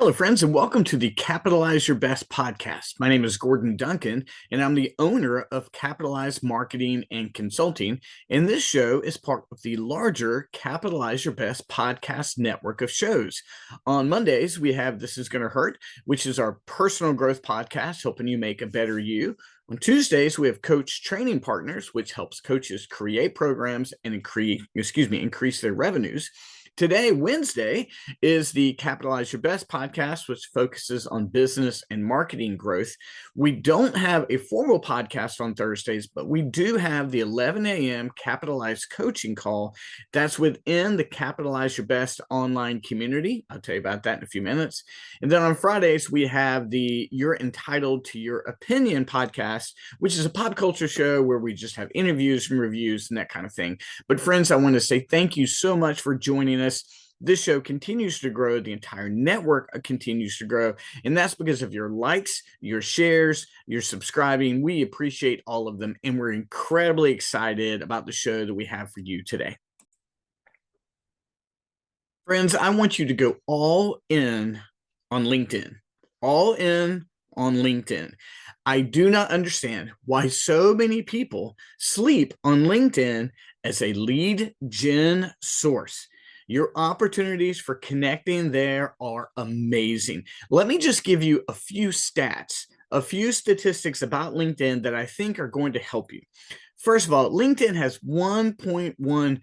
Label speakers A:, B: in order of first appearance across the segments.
A: Hello, friends, and welcome to the Capitalize Your Best podcast. My name is Gordon Duncan, and I'm the owner of Capitalize Marketing and Consulting. And this show is part of the larger Capitalize Your Best podcast network of shows. On Mondays, we have This Is Gonna Hurt, which is our personal growth podcast, helping you make a better you. On Tuesdays, we have Coach Training Partners, which helps coaches create programs and increase their revenues. Today, Wednesday, is the Capitalize Your Best podcast, which focuses on business and marketing growth. We don't have a formal podcast on Thursdays, but we do have the 11 a.m. Capitalize coaching call that's within the Capitalize Your Best online community. I'll tell you about that in a few minutes. And then on Fridays, we have the You're Entitled to Your Opinion podcast, which is a pop culture show where we just have interviews and reviews and that kind of thing. But friends, I want to say thank you so much for joining us. This show continues to grow. The entire network continues to grow. And that's because of your likes, your shares, your subscribing. We appreciate all of them. And we're incredibly excited about the show that we have for you today. Friends, I want you to go all in on LinkedIn. All in on LinkedIn. I do not understand why so many people sleep on LinkedIn as a lead gen source. Your opportunities for connecting there are amazing. Let me just give you a few stats, a few statistics about LinkedIn that I think are going to help you. First of all, LinkedIn has 1.1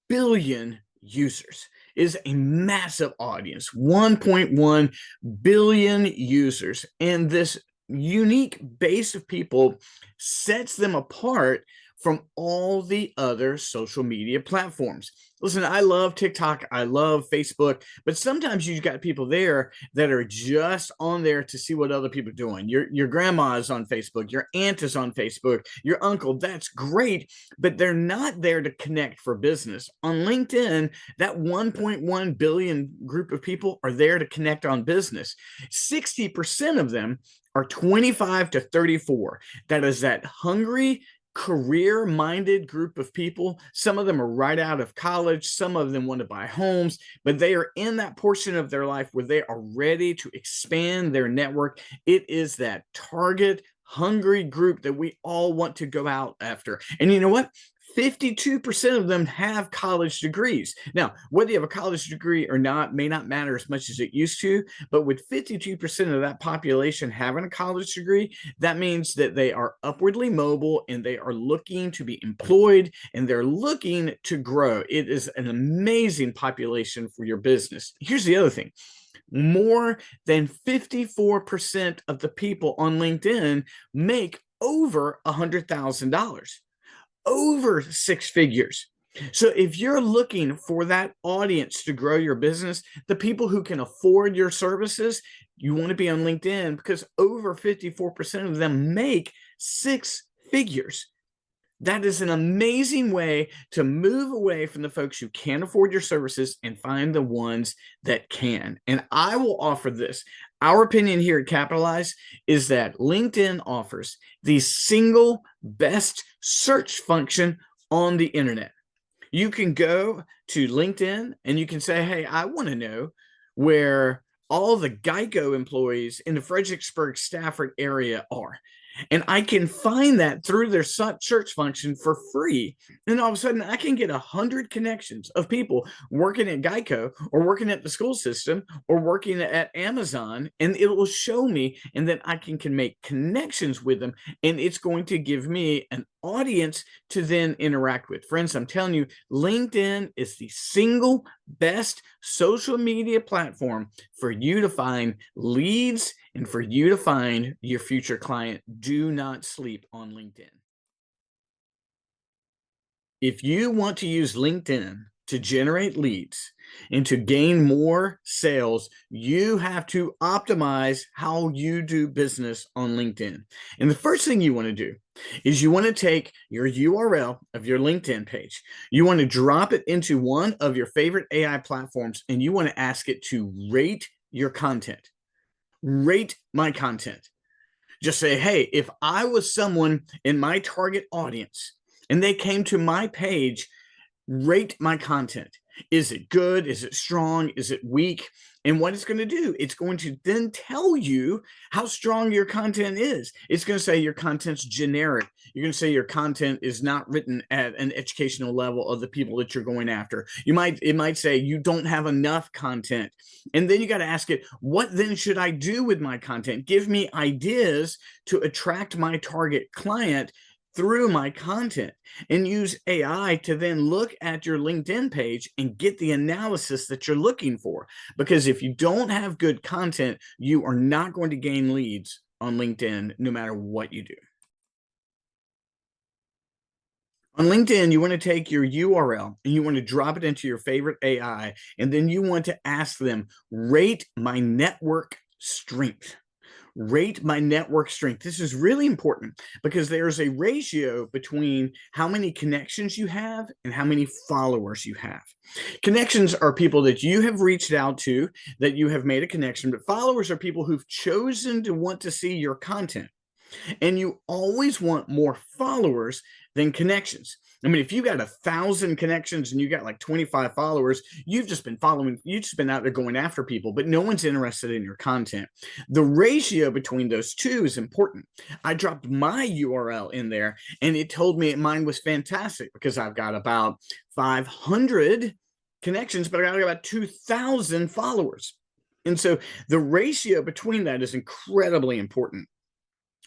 A: billion users. It is a massive audience, 1.1 billion users. And this unique base of people sets them apart from all the other social media platforms. Listen, I love TikTok, I love Facebook, but sometimes you've got people there that are just on there to see what other people are doing. Your grandma is on Facebook, your aunt is on Facebook, your uncle, that's great, but they're not there to connect for business. On LinkedIn, that 1.1 billion group of people are there to connect on business. 60% of them are 25 to 34. That is that hungry, career-minded group of people. Some of them are right out of college. Some of them want to buy homes, but they are in that portion of their life where they are ready to expand their network. It is that target hungry group that we all want to go out after. And you know what? 52% of them have college degrees. Now, whether you have a college degree or not may not matter as much as it used to, but with 52% of that population having a college degree, that means that they are upwardly mobile and they are looking to be employed and they're looking to grow. It is an amazing population for your business. Here's the other thing. More than 54% of the people on LinkedIn make over $100,000. Over six figures. So if you're looking for that audience to grow your business, the people who can afford your services, you want to be on LinkedIn because over 54% of them make six figures. That is an amazing way to move away from the folks who can't afford your services and find the ones that can. And I will offer this. Our opinion here at Capitalize is that LinkedIn offers the single best search function on the internet. You can go to LinkedIn and you can say, hey, I want to know where all the Geico employees in the Fredericksburg, Stafford area are. And I can find that through their search function for free. And all of a sudden, I can get 100 connections of people working at Geico or working at the school system or working at Amazon. And it will show me, and then I can make connections with them. And it's going to give me an audience to then interact with. Friends, I'm telling you, LinkedIn is the single best social media platform for you to find leads and for you to find your future client. Do not sleep on LinkedIn. If you want to use LinkedIn to generate leads and to gain more sales, you have to optimize how you do business on LinkedIn. And the first thing you want to do is you want to take your URL of your LinkedIn page. You want to drop it into one of your favorite AI platforms, and you want to ask it to rate your content. Rate my content. Just say, hey, if I was someone in my target audience and they came to my page, rate my content. Is it good? Is it strong? Is it weak? And what it's going to do, it's going to then tell you how strong your content is. It's going to say your content's generic. You're going to say your content is not written at an educational level of the people that you're going after. It might say you don't have enough content. And then you got to ask it, what then should I do with my content? Give me ideas to attract my target client through my content, and use AI to then look at your LinkedIn page and get the analysis that you're looking for. Because if you don't have good content, you are not going to gain leads on LinkedIn no matter what you do. On LinkedIn, you want to take your URL and you want to drop it into your favorite AI, and then you want to ask them, rate my network strength. Rate my network strength. This is really important because there's a ratio between how many connections you have and how many followers you have. Connections are people that you have reached out to, that you have made a connection, but followers are people who've chosen to want to see your content. And you always want more followers than connections. I mean, if you got 1,000 connections and you got like 25 followers, you've just been out there going after people, but no one's interested in your content. The ratio between those two is important. I dropped my URL in there and it told me mine was fantastic because I've got about 500 connections, but I got about 2,000 followers. And so the ratio between that is incredibly important.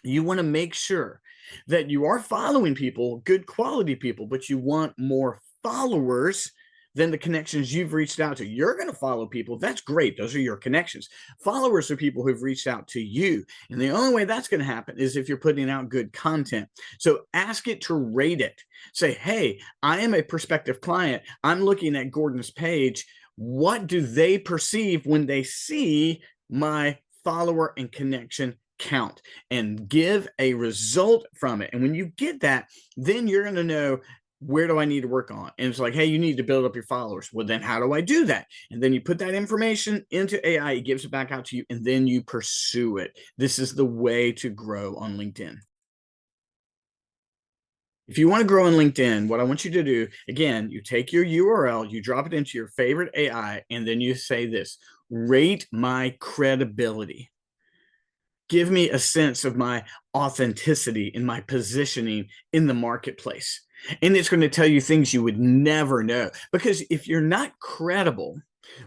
A: You want to make sure that you are following people, good quality people, but you want more followers than the connections you've reached out to. You're going to follow people. That's great. Those are your connections. Followers are people who've reached out to you. And the only way that's going to happen is if you're putting out good content. So ask it to rate it. Say, hey, I am a prospective client. I'm looking at Gordon's page. What do they perceive when they see my follower and connection count, and give a result from it? And when you get that, then you're going to know, where do I need to work on? And it's like, hey, you need to build up your followers. Well, then how do I do that? And then you put that information into AI, it gives it back out to you, and then you pursue it. This is the way to grow on LinkedIn. If you want to grow on LinkedIn, what I want you to do, again, you take your URL, you drop it into your favorite AI, and then you say this, rate my credibility. Give me a sense of my authenticity and my positioning in the marketplace. And it's going to tell you things you would never know. Because if you're not credible,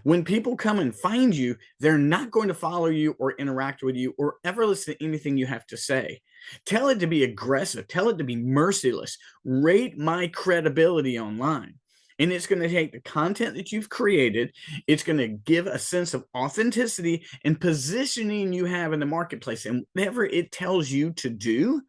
A: when people come and find you, they're not going to follow you or interact with you or ever listen to anything you have to say. Tell it to be aggressive. Tell it to be merciless. Rate my credibility online. And it's going to take the content that you've created. It's going to give a sense of authenticity and positioning you have in the marketplace. And whatever it tells you to do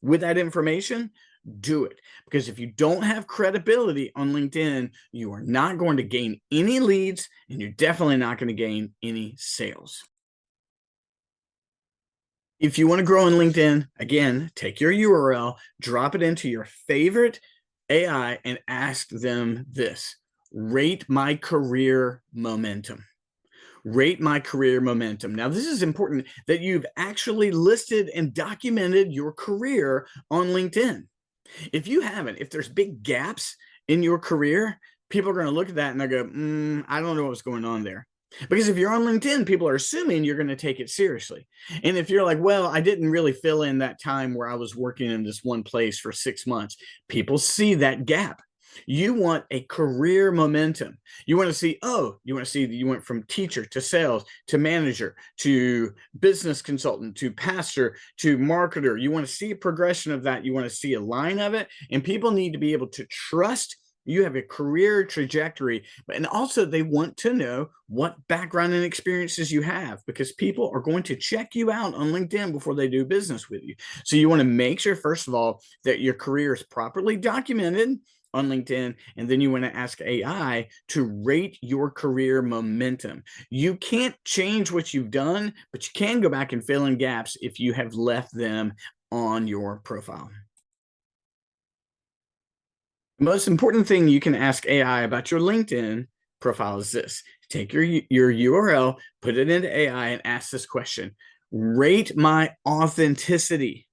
A: with that information, do it. Because if you don't have credibility on LinkedIn, you are not going to gain any leads, and you're definitely not going to gain any sales. If you want to grow on LinkedIn, again, take your URL, drop it into your favorite AI, and ask them this, rate my career momentum. Rate my career momentum. Now, this is important that you've actually listed and documented your career on LinkedIn. If you haven't, if there's big gaps in your career, people are going to look at that and they'll go, I don't know what's going on there. Because if you're on LinkedIn, people are assuming you're going to take it seriously. And if you're like, well, I didn't really fill in that time where I was working in this one place for 6 months, people see that gap. You want a career momentum. You want to see, you want to see that you went from teacher to sales to manager to business consultant to pastor to marketer. You want to see a progression of that. You want to see a line of it. And people need to be able to trust you have a career trajectory, and also they want to know what background and experiences you have, because people are going to check you out on LinkedIn before they do business with you. So you want to make sure, first of all, that your career is properly documented on LinkedIn, and then you want to ask AI to rate your career momentum. You can't change what you've done, but you can go back and fill in gaps if you have left them on your profile. The most important thing you can ask AI about your LinkedIn profile is this. Take your URL, put it into AI, and ask this question. Rate my authenticity.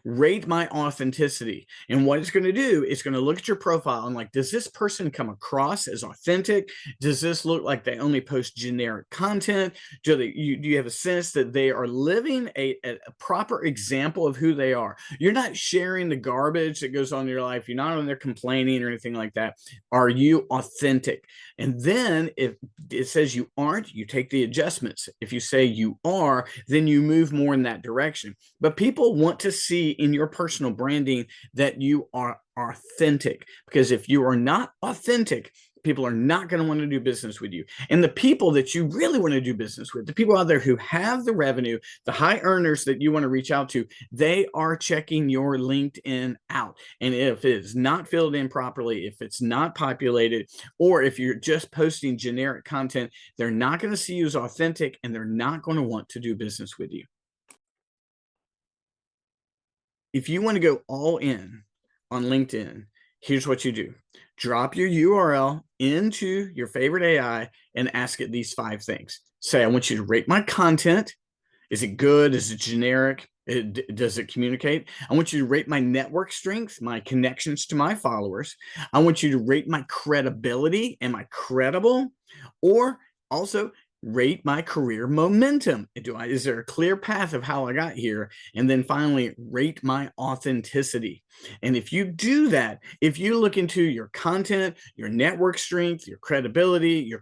A: rate my authenticity. And what it's going to do, it's going to look at your profile and like, does this person come across as authentic? Does this look like they only post generic content? Do you have a sense that they are living a proper example of who they are? You're not sharing the garbage that goes on in your life. You're not on there complaining or anything like that. Are you authentic? And then if it says you aren't, you take the adjustments. If you say you are, then you move more in that direction. But people want to see in your personal branding that you are authentic, because if you are not authentic, people are not going to want to do business with you. And the people that you really want to do business with, the people out there who have the revenue, the high earners that you want to reach out to, they are checking your LinkedIn out. And if it is not filled in properly, if it's not populated, or if you're just posting generic content, they're not going to see you as authentic, and they're not going to want to do business with you. If you want to go all in on LinkedIn, here's what you do. Drop your URL into your favorite AI and ask it these 5 things. Say, I want you to rate my content. Is it good? Is it generic? Does it communicate? I want you to rate my network strength, my connections to my followers. I want you to rate my credibility. Am I credible? Or also rate my career momentum. Is there a clear path of how I got here? And then finally, rate my authenticity. And if you do that, if you look into your content, your network strength, your credibility, your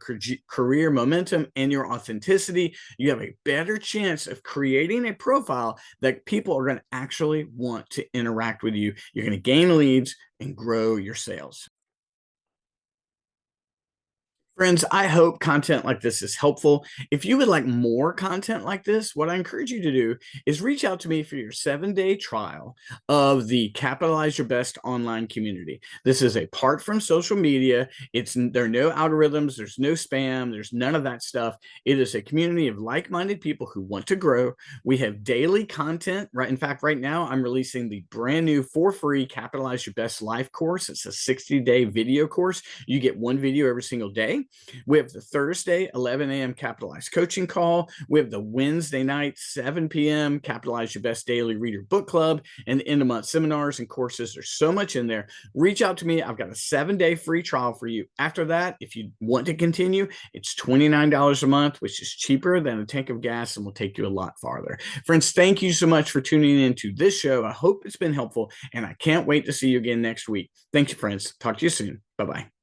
A: career momentum, and your authenticity, you have a better chance of creating a profile that people are going to actually want to interact with you. You're going to gain leads and grow your sales. Friends, I hope content like this is helpful. If you would like more content like this, what I encourage you to do is reach out to me for your 7-day trial of the Capitalize Your Best online community. This is apart from social media. There are no algorithms, there's no spam, there's none of that stuff. It is a community of like-minded people who want to grow. We have daily content. Right? In fact, right now I'm releasing the brand new for free Capitalize Your Best Life course. It's a 60-day video course. You get one video every single day. We have the Thursday 11 a.m. Capitalize coaching call. We have the Wednesday night 7 p.m. Capitalize Your Best Daily Reader Book Club, and the end of month seminars and courses. There's so much in there. Reach out to me. I've got a 7-day free trial for you. After that, if you want to continue, it's $29 a month, which is cheaper than a tank of gas and will take you a lot farther. Friends, thank you so much for tuning in to this show. I hope it's been helpful, and I can't wait to see you again next week. Thank you, friends. Talk to you soon. Bye-bye.